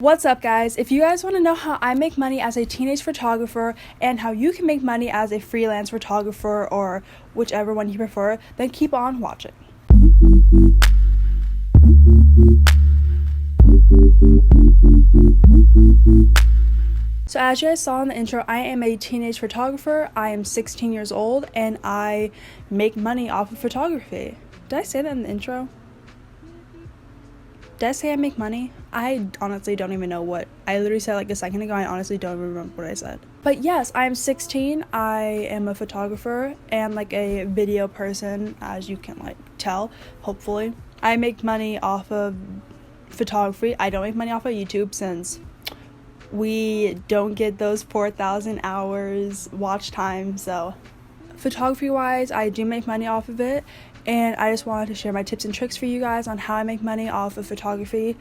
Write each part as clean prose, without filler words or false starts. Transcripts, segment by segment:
What's up, guys? If you guys want to know how I make money as a teenage photographer and how you can make money as a freelance photographer or whichever one you prefer, then keep on watching. So as you guys saw in the intro, I am a teenage photographer. I am 16 years old and I make money off of photography. Did I say that in the intro? Did I say I make money? I honestly don't even know what. I literally said like a second ago. I honestly don't remember what I said. But yes, I'm 16. I am a photographer and like a video person, as you can like tell, hopefully. I make money off of photography. I don't make money off of YouTube since we don't get those 4,000 hours watch time. So photography wise, I do make money off of it. And I just wanted to share my tips and tricks for you guys on how I make money off of photography.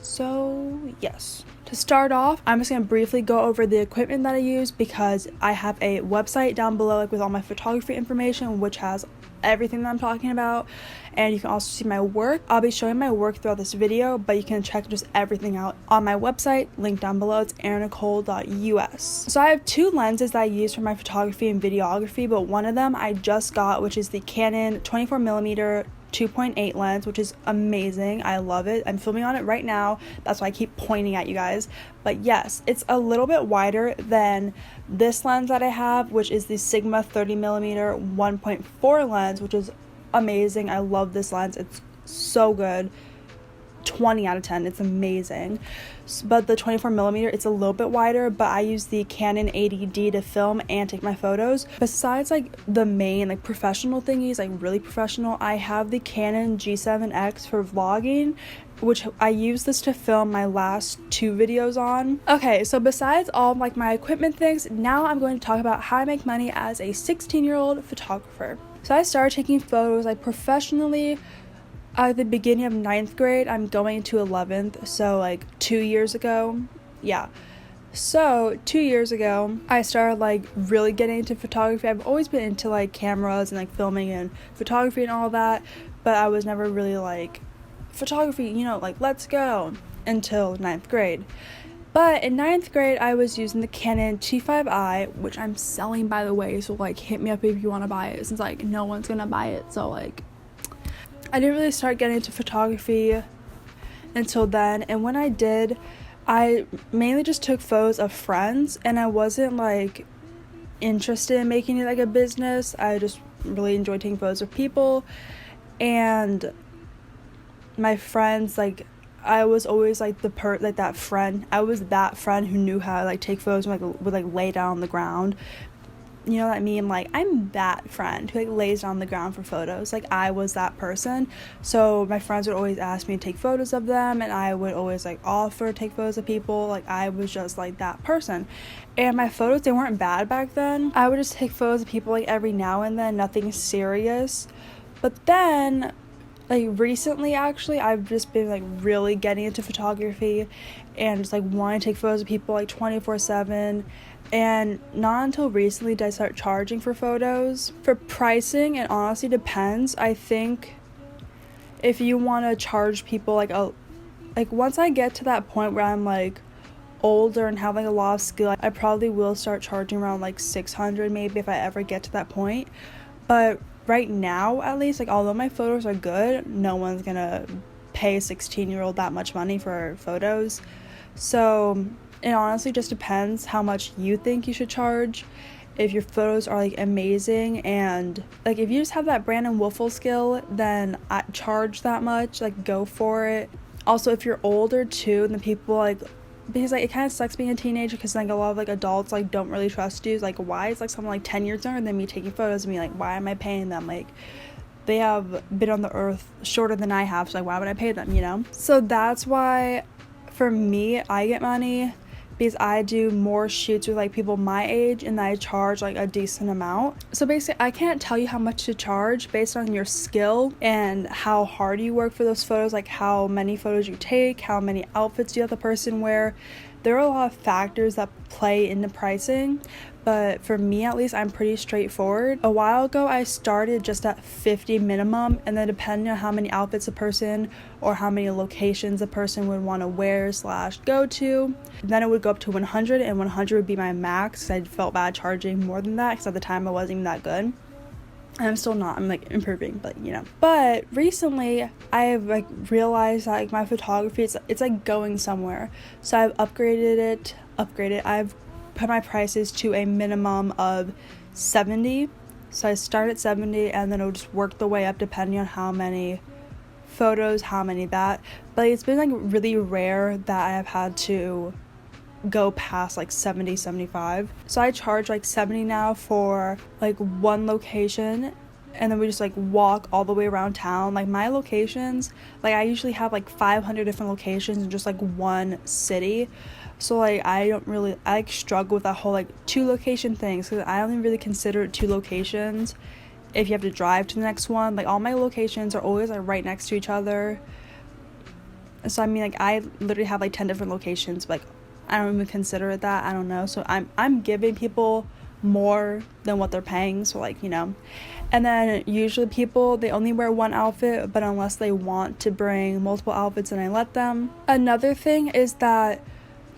So yes, to start off, I'm just going to briefly go over the equipment that I use because I have a website down below like with all my photography information, which has everything that I'm talking about, and you can also see my work. I'll be showing my work throughout this video, but you can check just everything out on my website, link down below. It's erinnicole.us. So I have two lenses that I use for my photography and videography, but one of them I just got, which is the Canon 24mm 2.8 lens, which is amazing. I love it. I'm filming on it right now. That's why I keep pointing at you guys. But yes, it's a little bit wider than this lens that I have, which is the Sigma 30mm 1.4 lens, which is amazing. I love this lens. It's so good. 20 out of 10. It's amazing. But the 24mm, it's a little bit wider, but I use the Canon 80D to film and take my photos. Besides like the main like professional thingies, like really professional, I have the Canon G7X for vlogging, which I use this to film my last two videos on. Okay, so besides all like my equipment things, now I'm going to talk about how I make money as a 16-year-old photographer. So I started taking photos like professionally at the beginning of 9th grade. I'm going into 11th, so like 2 years ago. Yeah, so 2 years ago I started like really getting into photography. I've always been into like cameras and like filming and photography and all that, but I was never really like photography, you know, like let's go, until 9th grade. But in 9th grade I was using the Canon T5i, which I'm selling, by the way, so like hit me up if you want to buy it, since like no one's gonna buy it. So like I didn't really start getting into photography until then, and when I did, I mainly just took photos of friends, and I wasn't like interested in making it like a business. I just really enjoyed taking photos of people and my friends. Like I was always like that friend. I was that friend who knew how to like take photos and like would like lay down on the ground. You know what I mean? Like, I'm that friend who like lays down on the ground for photos. Like, I was that person. So my friends would always ask me to take photos of them, and I would always like offer to take photos of people. Like, I was just like that person. And my photos, they weren't bad back then. I would just take photos of people like every now and then, nothing serious. But then like recently, actually, I've just been like really getting into photography and just like wanting to take photos of people like 24/7. And not until recently did I start charging for photos. For pricing, it honestly depends. I think if you want to charge people like once I get to that point where I'm like older and have like a lot of skill, I probably will start charging around like 600 maybe, if I ever get to that point. But right now, at least, like although my photos are good, no one's gonna pay a 16-year-old that much money for photos. So it honestly just depends how much you think you should charge. If your photos are like amazing, and like if you just have that Brandon Wolfel skill, then I charge that much, like go for it. Also, if you're older too, then people like, because like it kind of sucks being a teenager because like a lot of like adults like don't really trust you. Like, why is like someone like 10 years younger than me taking photos of me? Like, why am I paying them? Like, they have been on the earth shorter than I have, so like why would I pay them, you know? So that's why for me, I get money because I do more shoots with like people my age, and I charge like a decent amount. So basically, I can't tell you how much to charge based on your skill and how hard you work for those photos, like how many photos you take, how many outfits you have the person wear. there are a lot of factors that play into pricing, but for me at least, I'm pretty straightforward. A while ago, I started just at $50 minimum, and then depending on how many outfits a person or how many locations a person would want to wear / go to, then it would go up to 100, and 100 would be my max, because I felt bad charging more than that, because at the time I wasn't even that good. And I'm still not, I'm like improving, but you know. But recently I've like realized that like my photography, it's like going somewhere. So I've upgraded, I've put my prices to a minimum of 70. So I start at 70 and then it'll just work the way up depending on how many photos, how many that. But it's been like really rare that I have had to go past like 70, 75. So I charge like 70 now for like one location, and then we just like walk all the way around town. Like my locations, like I usually have like 500 different locations in just like one city. So like I like struggle with that whole like 2 location things, because I don't even really consider it 2 locations if you have to drive to the next one. Like all my locations are always like right next to each other. So I mean like I literally have like 10 different locations, but like I don't even consider it that. I don't know. So I'm giving people more than what they're paying. So like, you know. And then usually people, they only wear one outfit, but unless they want to bring multiple outfits, then I let them. Another thing is that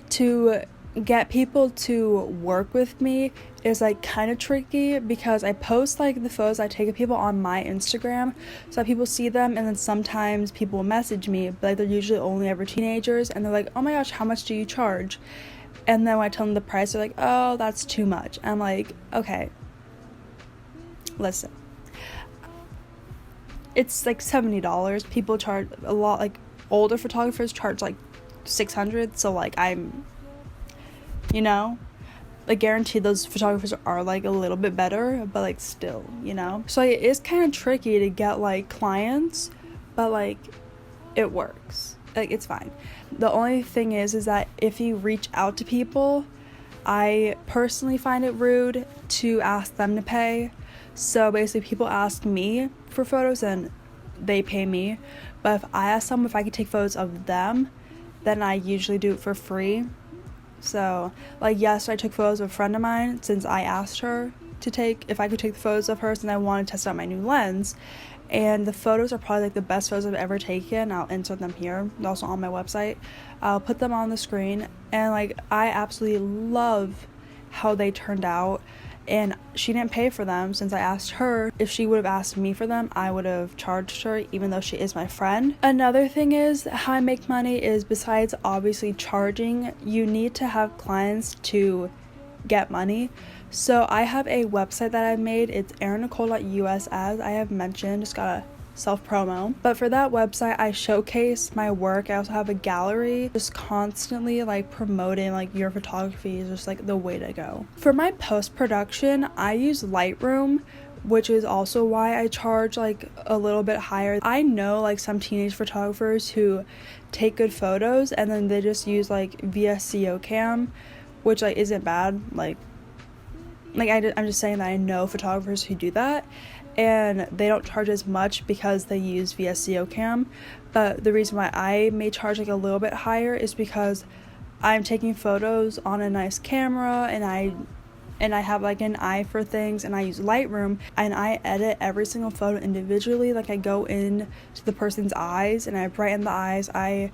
to get people to work with me is like kind of tricky, because I post like the photos I take of people on my Instagram so that people see them, and then sometimes people message me, but like they're usually only ever teenagers, and they're like, oh my gosh, how much do you charge? And then when I tell them the price, they're like, oh, that's too much. I'm like, okay, listen, it's like $70. People charge a lot, like older photographers charge like $600, so like I'm, you know, like guaranteed those photographers are like a little bit better, but like still, you know. So like, it is kind of tricky to get like clients, but like it works, like it's fine. The only thing is that if you reach out to people, I personally find it rude to ask them to pay. So basically people ask me for photos and they pay me, but if I ask them if I could take photos of them, then I usually do it for free. So like yes, I took photos of a friend of mine since I asked her to take, if I could take the photos of her, and I wanted to test out my new lens, and the photos are probably like the best photos I've ever taken. I'll insert them here, also on my website. I'll put them on the screen, and like I absolutely love how they turned out. And she didn't pay for them since I asked her. If she would have asked me for them, I would have charged her, even though she is my friend. Another thing is how I make money is, besides obviously charging, you need to have clients to get money. So I have a website that I've made. It's erinnicole.us, as I have mentioned. Just got a self-promo. But for that website, I showcase my work. I also have a gallery. Just constantly like promoting like your photography is just like the way to go. For my post-production, I use Lightroom, which is also why I charge like a little bit higher. I know like some teenage photographers who take good photos and then they just use like VSCO cam, which like isn't bad. I'm just saying that I know photographers who do that, and they don't charge as much because they use VSCO cam. But the reason why I may charge like a little bit higher is because I'm taking photos on a nice camera, and I have like an eye for things, and I use Lightroom, and I edit every single photo individually. Like I go in to the person's eyes and I brighten the eyes. I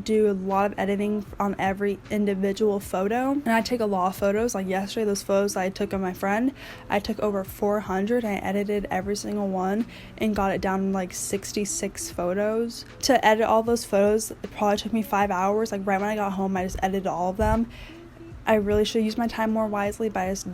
do a lot of editing on every individual photo, and I take a lot of photos. Like yesterday, those photos I took of my friend, I took over 400, and I edited every single one and got it down to like 66 photos. To edit all those photos, it probably took me 5 hours. Like right when I got home, I just edited all of them. I really should use my time more wisely, but I just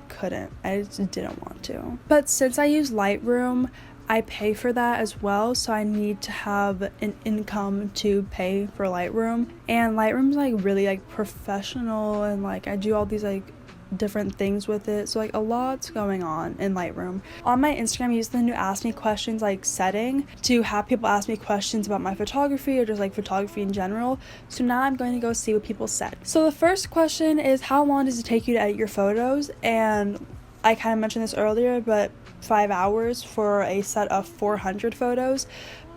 couldn't. I just didn't want to. But since I use Lightroom, I pay for that as well, so I need to have an income to pay for Lightroom. And Lightroom's like really like professional, and like I do all these like different things with it, so like a lot's going on in Lightroom. On my Instagram, I use the new ask me questions like setting to have people ask me questions about my photography or just like photography in general. So now I'm going to go see what people said. So the first question is, how long does it take you to edit your photos? And I kind of mentioned this earlier, but 5 hours for a set of 400 photos.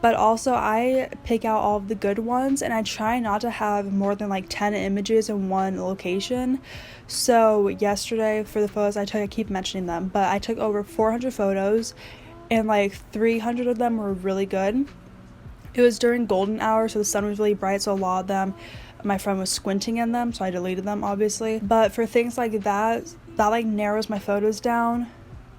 but also I pick out all of the good ones, and I try not to have more than like 10 images in one location. So yesterday for the photos I took, I keep mentioning them, but I took over 400 photos, and like 300 of them were really good. It was during golden hour, so the sun was really bright, so a lot of them, my friend was squinting in them, so I deleted them obviously. But for things like that like narrows my photos down.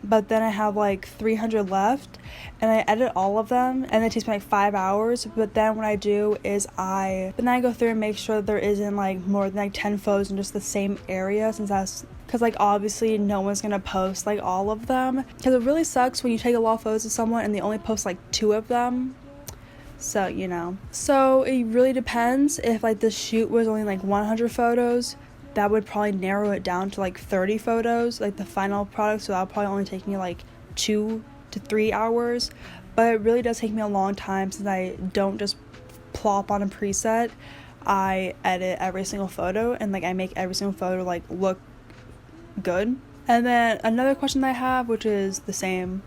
But then I have like 300 left, and I edit all of them, and it takes me like 5 hours. But then what I do is I go through and make sure that there isn't like more than like 10 photos in just the same area, because like obviously no one's gonna post like all of them, because it really sucks when you take a lot of photos of someone and they only post like 2 of them. So so it really depends. If like the shoot was only like 100 photos, that would probably narrow it down to like 30 photos, like the final product, so that'll probably only take me like 2 to 3 hours. But it really does take me a long time, since I don't just plop on a preset. I edit every single photo, and like I make every single photo like look good. And then another question that I have, which is the same,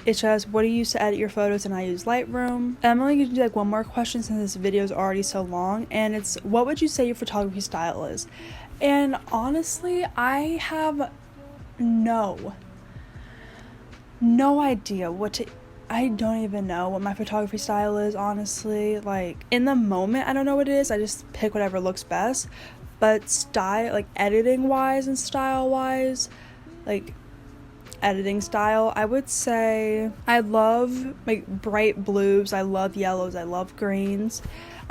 it's just, what do you use to edit your photos? And I use Lightroom. And I'm only going to do like one more question since this video is already so long, and it's, what would you say your photography style is? And honestly, I have no idea I don't even know what my photography style is, honestly. Like, in the moment, I don't know what it is. I just pick whatever looks best. But style, like editing wise and style wise, like editing style, I would say I love like bright blues, I love yellows, I love greens.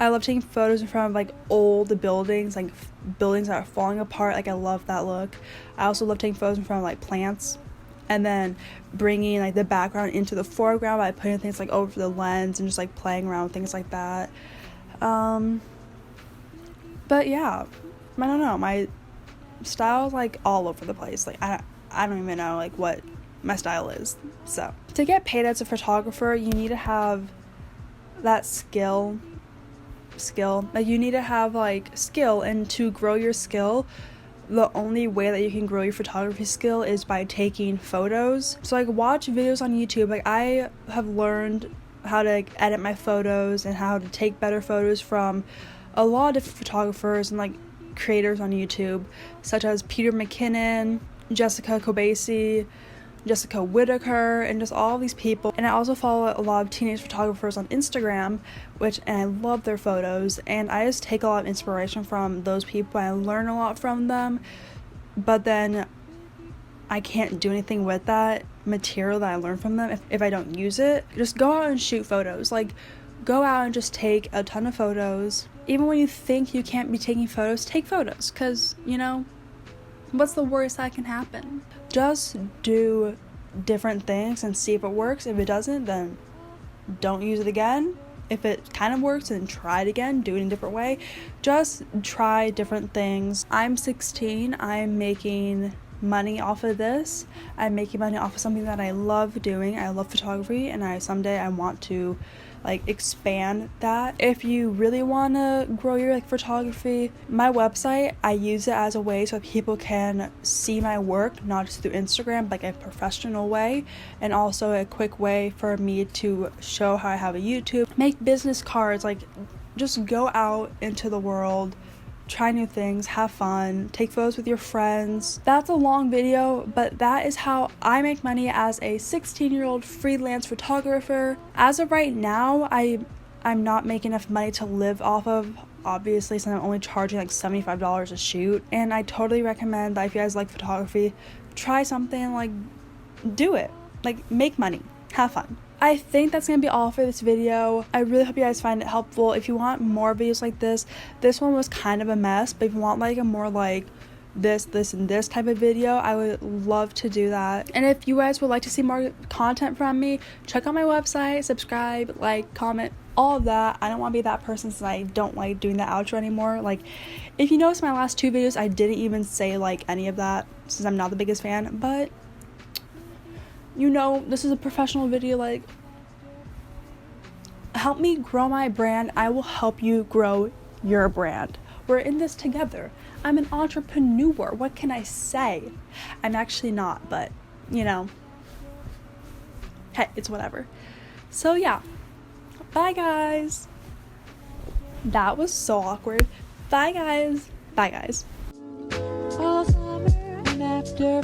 I love taking photos in front of like old buildings, like buildings that are falling apart. Like I love that look. I also love taking photos in front of like plants, and then bringing like the background into the foreground by putting things like over the lens and just like playing around with things like that. But yeah, I don't know, my style's like all over the place. Like I don't even know like what my style is. So to get paid as a photographer, you need to have that skill. Like you need to have like skill, and to grow your skill, the only way that you can grow your photography skill is by taking photos. So like watch videos on YouTube. Like I have learned how to like edit my photos and how to take better photos from a lot of different photographers and like creators on YouTube, such as Peter McKinnon, Jessica Kobasi, Jessica Whitaker, and just all these people. And I also follow a lot of teenage photographers on Instagram, and I love their photos, and I just take a lot of inspiration from those people. I learn a lot from them, but then I can't do anything with that material that I learned from them if I don't use it. Just go out and shoot photos. Like go out and just take a ton of photos. Even when you think you can't be taking photos, take photos, because what's the worst that can happen? Just do different things and see if it works. If it doesn't, then don't use it again. If it kind of works, then try it again, do it in a different way. Just try different things. I'm 16, I'm making money off of this. I'm making money off of something that I love doing. I love photography, and someday I want to like expand that. If you really want to grow your like photography, my website, I use it as a way so people can see my work, not just through Instagram, like a professional way, and also a quick way for me to show how I have a YouTube, make business cards, like just go out into the world, try new things, have fun, take photos with your friends. That's a long video, but that is how I make money as a 16-year-old freelance photographer. As of right now, I'm not making enough money to live off of, obviously, since I'm only charging like $75 a shoot. And I totally recommend that if you guys like photography, try something, like do it, like make money, have fun. I think that's going to be all for this video. I really hope you guys find it helpful. If you want more videos like this one was kind of a mess, but if you want like a more like this and this type of video, I would love to do that. And if you guys would like to see more content from me, check out my website, subscribe, like, comment, all of that. I don't want to be that person since I don't like doing the outro anymore. Like, if you notice my last 2 videos, I didn't even say like any of that since I'm not the biggest fan, but this is a professional video. Like, help me grow my brand. I will help you grow your brand. We're in this together. I'm an entrepreneur. What can I say? I'm actually not, but hey, it's whatever. So yeah, Bye, guys. That was so awkward. Bye, guys. Bye, guys. All summer and after